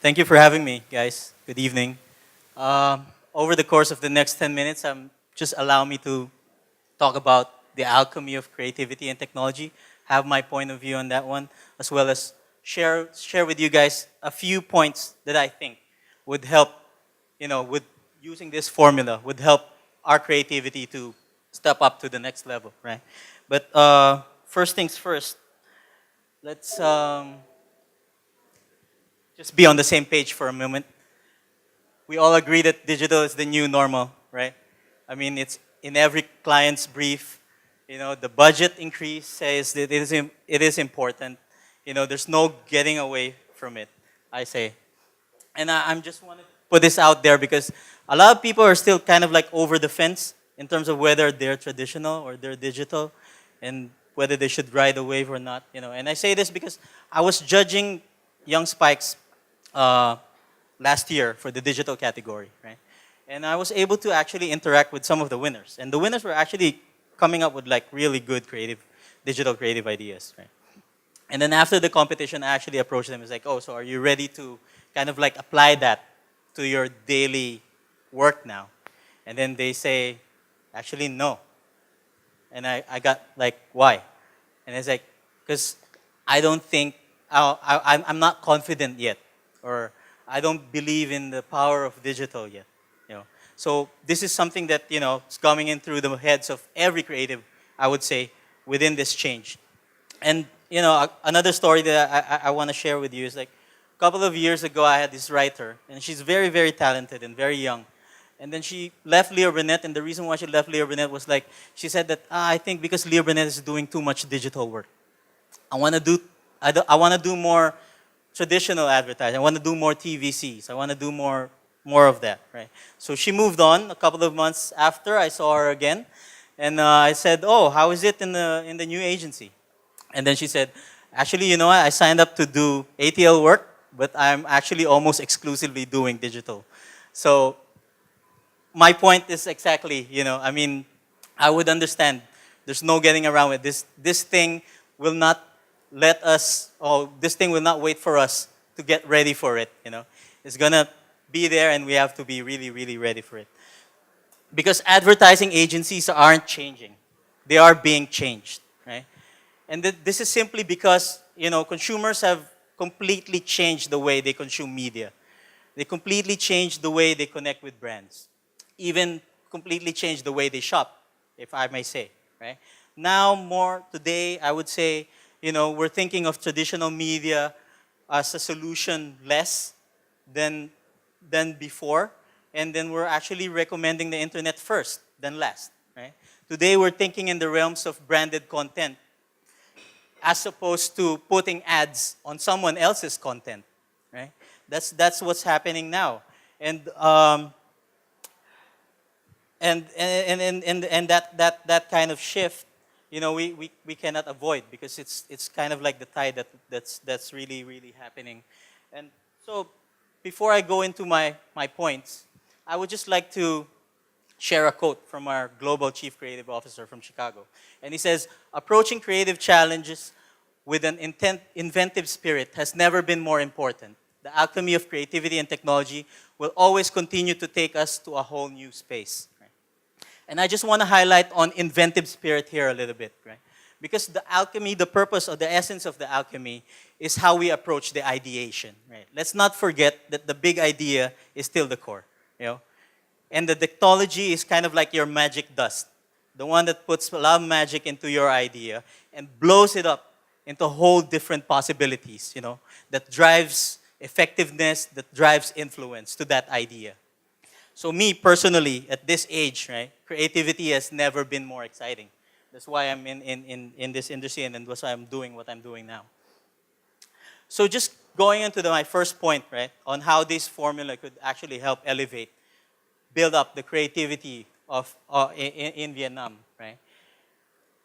Thank you for having me, guys. Good evening. Over the course of the next 10 minutes, just allow me to talk about the alchemy of creativity and technology, have my point of view on that one, as well as share with you guys a few points that I think would help, with using this formula, would help our creativity to step up to the next level, right? But first things first, let's just be on the same page for a moment. We all agree that digital is the new normal, right? I mean, it's in every client's brief. The budget increase says that it is important. There's no getting away from it, I say. And I'm just want to put this out there because a lot of people are still kind of like over the fence in terms of whether they're traditional or they're digital and whether they should ride the wave or not. And I say this because I was judging Young Spike's uh, last year for the digital category, right? And I was able to actually interact with some of the winners. And the winners were actually coming up with like really good digital creative ideas, right? And then after the competition, I actually approached them. It's like, oh, so are you ready to kind of like apply that to your daily work now? And then they say, actually, no. And I got like, why? And it's like, because I don't think, I'm not confident yet. Or I don't believe in the power of digital yet. So this is something that, is coming in through the heads of every creative, I would say, within this change. And, another story that I want to share with you is like, a couple of years ago, I had this writer, and she's very, very talented and very young. And then she left Leo Burnett, and the reason why she left Leo Burnett was like, she said that, I think because Leo Burnett is doing too much digital work. I want to do more traditional advertising. I want to do more TVCs. I want to do more of that, right? So she moved on. A couple of months after, I saw her again, and I said, "Oh, how is it in the new agency?" And then she said, "Actually, I signed up to do ATL work, but I'm actually almost exclusively doing digital." So my point is exactly, I mean, I would understand. There's no getting around it. This thing will not let us, or this thing will not wait for us to get ready for it. It's gonna be there, and we have to be really, really ready for it. Because advertising agencies aren't changing; they are being changed, right? And this is simply because consumers have completely changed the way they consume media. They completely changed the way they connect with brands. Even completely changed the way they shop, if I may say, right? Now, more today, I would say, we're thinking of traditional media as a solution less than before, and then we're actually recommending the internet first than last, right? Today, we're thinking in the realms of branded content as opposed to putting ads on someone else's content, right? That's what's happening now, and that kind of shift, we cannot avoid because it's kind of like the tide that's really really happening. And so before I go into my points, I would just like to share a quote from our global chief creative officer from Chicago. And he says, approaching creative challenges with an inventive spirit has never been more important. The alchemy of creativity and technology will always continue to take us to a whole new space. And I just want to highlight on inventive spirit here a little bit, right? Because the alchemy, the purpose or the essence of the alchemy is how we approach the ideation, right? Let's not forget that the big idea is still the core, And the technology is kind of like your magic dust, the one that puts a lot of magic into your idea and blows it up into whole different possibilities, that drives effectiveness, that drives influence to that idea. So me personally, at this age, right, creativity has never been more exciting. That's why I'm in this industry, and that's why I'm doing what I'm doing now. So just going into my first point, right, on how this formula could actually help elevate, build up the creativity of in Vietnam, right?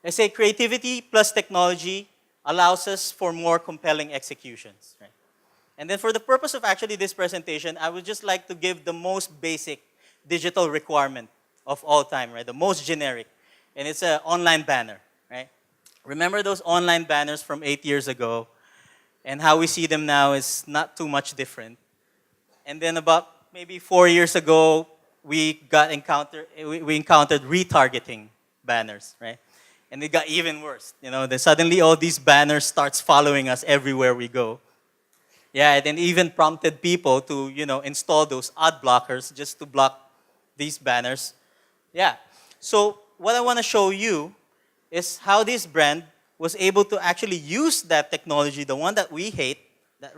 I say creativity plus technology allows us for more compelling executions, right? And then for the purpose of actually this presentation, I would just like to give the most basic digital requirement of all time, right? The most generic. And it's an online banner, right? Remember those online banners from 8 years ago, and how we see them now is not too much different. And then about maybe 4 years ago, we encountered retargeting banners, right? And it got even worse. Then suddenly all these banners starts following us everywhere we go. Yeah, and then even prompted people to, install those ad blockers just to block these banners. Yeah. So what I want to show you is how this brand was able to actually use that technology, the one that we hate, that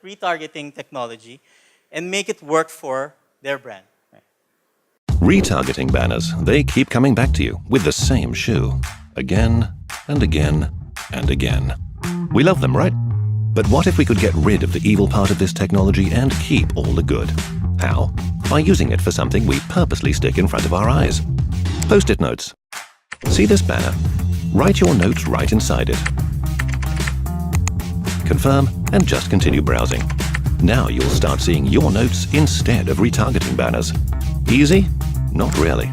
retargeting technology, and make it work for their brand. Retargeting banners, they keep coming back to you with the same shoe. Again and again and again. We love them, right? But what if we could get rid of the evil part of this technology and keep all the good? How? By using it for something we purposely stick in front of our eyes. Post-it notes. See this banner? Write your notes right inside it. Confirm and just continue browsing. Now you'll start seeing your notes instead of retargeting banners. Easy? Not really.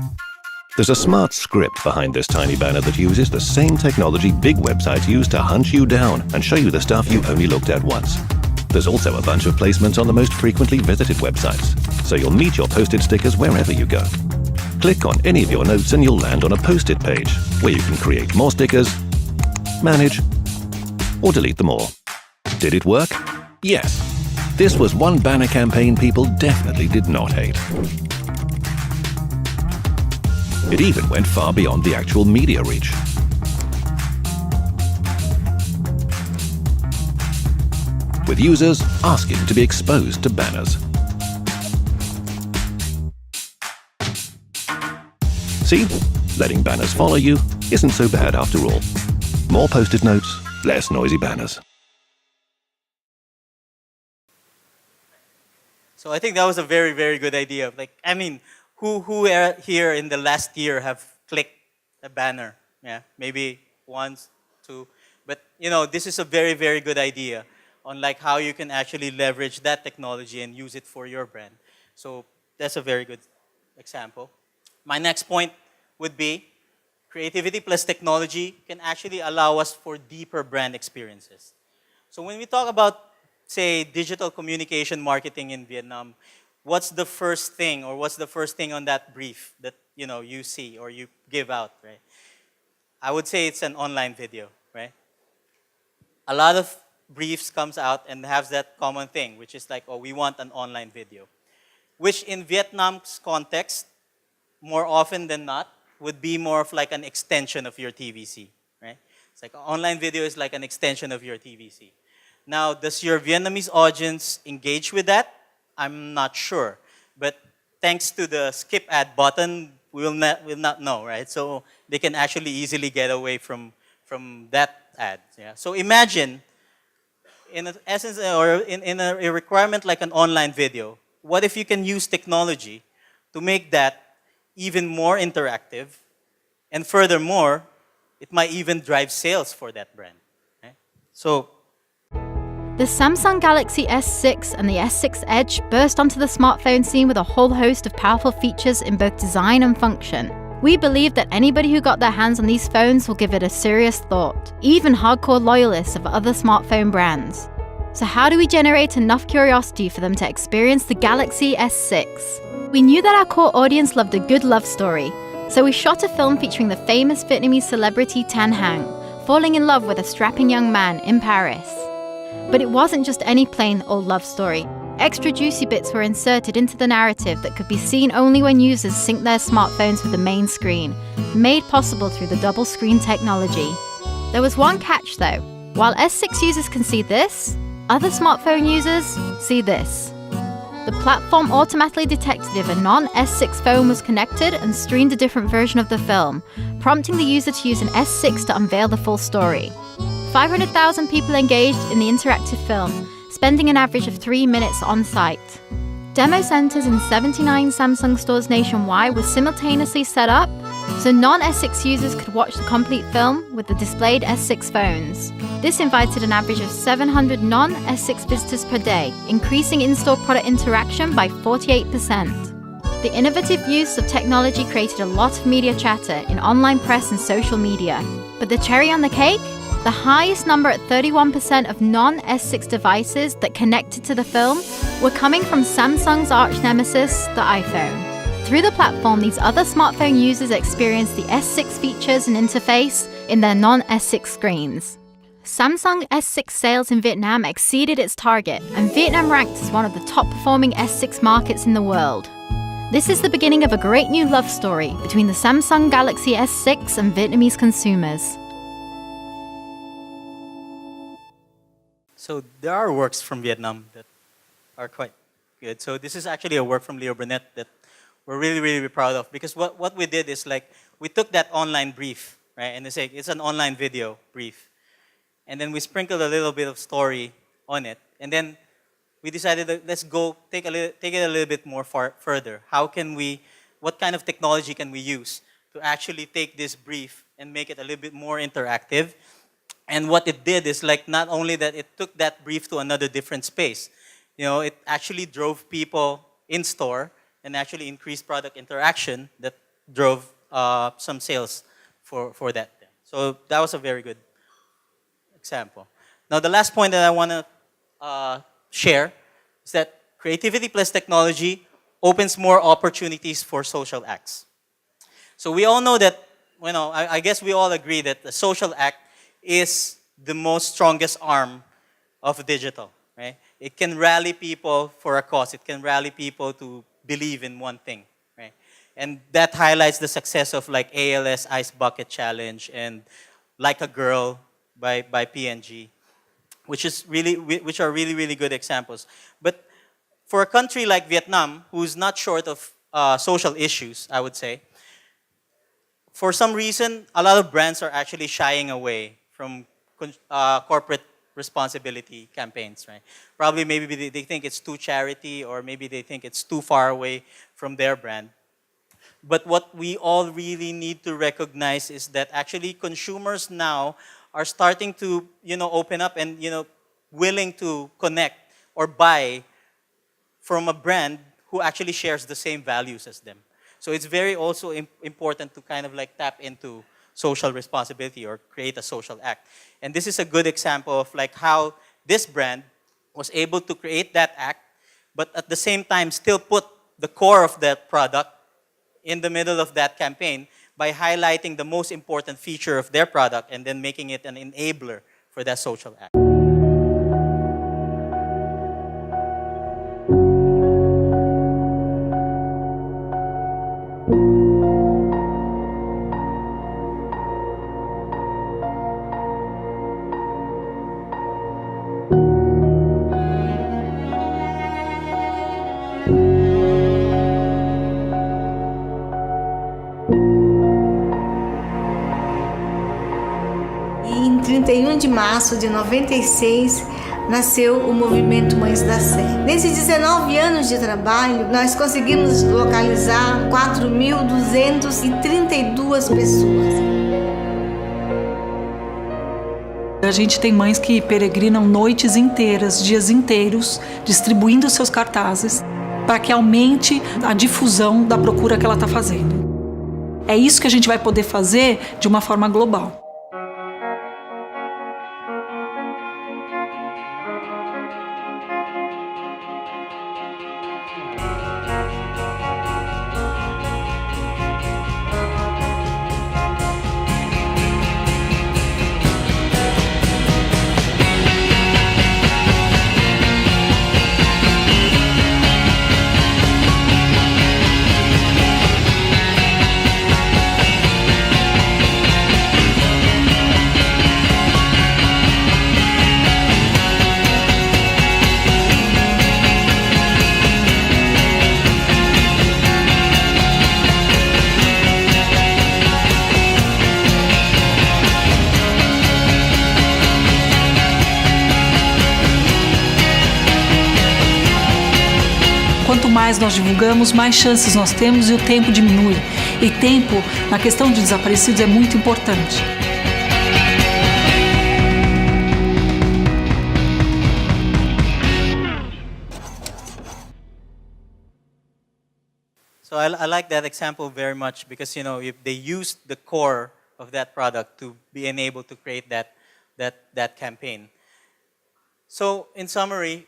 There's a smart script behind this tiny banner that uses the same technology big websites use to hunt you down and show you the stuff you only looked at once. There's also a bunch of placements on the most frequently visited websites, so you'll meet your posted stickers wherever you go. Click on any of your notes and you'll land on a post-it page, where you can create more stickers, manage, or delete them all. Did it work? Yes. This was one banner campaign people definitely did not hate. It even went far beyond the actual media reach. With users asking to be exposed to banners. See? Letting banners follow you isn't so bad after all. More post-it notes, less noisy banners. So I think that was a very, very good idea. Who here in the last year have clicked a banner? Yeah, maybe once, two. But this is a very, very good idea on how you can actually leverage that technology and use it for your brand. So that's a very good example. My next point would be creativity plus technology can actually allow us for deeper brand experiences. So when we talk about, say, digital communication marketing in Vietnam, what's the first thing on that brief that you see or you give out, right? I would say it's an online video, right? A lot of briefs comes out and has that common thing, which is we want an online video, which in Vietnam's context, more often than not, would be more of an extension of your TVC, right? It's online video is like an extension of your TVC. Now, does your Vietnamese audience engage with that? I'm not sure, but thanks to the skip ad button, we'll not know, right? So they can actually easily get away from that ad. Yeah. So imagine, in essence, or in a requirement like an online video, what if you can use technology to make that even more interactive, and furthermore, it might even drive sales for that brand. Right? So. The Samsung Galaxy S6 and the S6 Edge burst onto the smartphone scene with a whole host of powerful features in both design and function. We believe that anybody who got their hands on these phones will give it a serious thought, even hardcore loyalists of other smartphone brands. So how do we generate enough curiosity for them to experience the Galaxy S6? We knew that our core audience loved a good love story, so we shot a film featuring the famous Vietnamese celebrity Tan Hang, falling in love with a strapping young man in Paris. But it wasn't just any plain old love story. Extra juicy bits were inserted into the narrative that could be seen only when users sync their smartphones with the main screen, made possible through the double screen technology. There was one catch though. While S6 users can see this, other smartphone users see this. The platform automatically detected if a non-S6 phone was connected and streamed a different version of the film, prompting the user to use an S6 to unveil the full story. 500,000 people engaged in the interactive film, spending an average of 3 minutes on site. Demo centers in 79 Samsung stores nationwide were simultaneously set up so non-S6 users could watch the complete film with the displayed S6 phones. This invited an average of 700 non-S6 visitors per day, increasing in-store product interaction by 48%. The innovative use of technology created a lot of media chatter in online press and social media. But the cherry on the cake? The highest number at 31% of non-S6 devices that connected to the film were coming from Samsung's arch nemesis, the iPhone. Through the platform, these other smartphone users experienced the S6 features and interface in their non-S6 screens. Samsung S6 sales in Vietnam exceeded its target, and Vietnam ranked as one of the top-performing S6 markets in the world. This is the beginning of a great new love story between the Samsung Galaxy S6 and Vietnamese consumers. So there are works from Vietnam that are quite good. So this is actually a work from Leo Burnett that we're really, really proud of, because what we did is like, we took that online brief, right? And it's an online video brief. And then we sprinkled a little bit of story on it. And then we decided that let's go take it a little bit more further. What kind of technology can we use to actually take this brief and make it a little bit more interactive? And what it did is like, not only that it took that brief to another different space, it actually drove people in store and actually increased product interaction that drove some sales for that. So that was a very good example. Now the last point that I want to share is that creativity plus technology opens more opportunities for social acts. So we all know that, I guess we all agree that the social act is the most strongest arm of digital, right? It can rally people for a cause. It can rally people to believe in one thing, right? And that highlights the success of like ALS Ice Bucket Challenge and Like a Girl by P&G, which are really, really good examples. But for a country like Vietnam, who's not short of social issues, I would say, for some reason, a lot of brands are actually shying away from corporate responsibility campaigns, right? Probably maybe they think it's too charity, or maybe they think it's too far away from their brand. But what we all really need to recognize is that actually consumers now are starting to, open up and, willing to connect or buy from a brand who actually shares the same values as them. So it's very also important to kind of like tap into social responsibility or create a social act. And this is a good example of like how this brand was able to create that act, but at the same time still put the core of that product in the middle of that campaign by highlighting the most important feature of their product and then making it an enabler for that social act. Em 31 de março de 96, nasceu o movimento Mães da Sé. Nesses 19 anos de trabalho, nós conseguimos localizar 4.232 pessoas. A gente tem mães que peregrinam noites inteiras, dias inteiros, distribuindo seus cartazes para que aumente a difusão da procura que ela está fazendo. É isso que a gente vai poder fazer de uma forma global. Quanto mais nós divulgamos, mais chances nós temos e o tempo diminui. E tempo, na questão de desaparecidos, é muito importante. So I like that example very much because, if they used the core of that product to be able to create that that campaign. So in summary,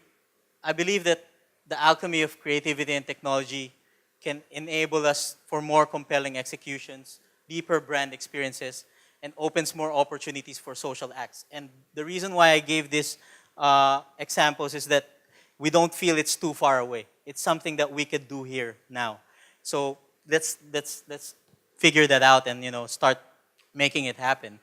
I believe that the alchemy of creativity and technology can enable us for more compelling executions, deeper brand experiences, and opens more opportunities for social acts. And the reason why I gave these examples is that we don't feel it's too far away. It's something that we could do here now. So let's figure that out and start making it happen.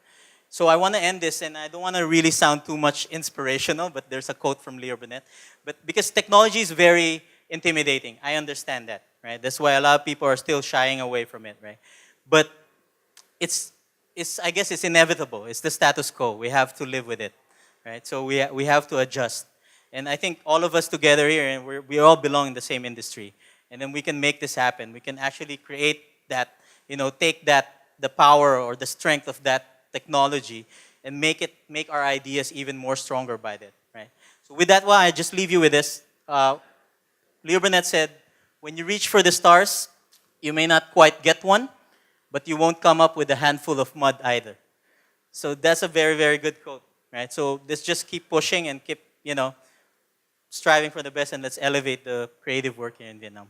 So I want to end this, and I don't want to really sound too much inspirational, but there's a quote from Burnett. But because technology is very intimidating, I understand that, right? That's why a lot of people are still shying away from it, right? But it's I guess it's inevitable. It's the status quo. We have to live with it, right? So we have to adjust. And I think all of us together here, and we all belong in the same industry, and then we can make this happen. We can actually create that, take the power or the strength of that technology and make our ideas even more stronger by that, right? So with that one, I just leave you with this. Leo Burnett said, when you reach for the stars, you may not quite get one, but you won't come up with a handful of mud either. So that's a very, very good quote, right? So let's just keep pushing and keep, striving for the best, and let's elevate the creative work here in Vietnam.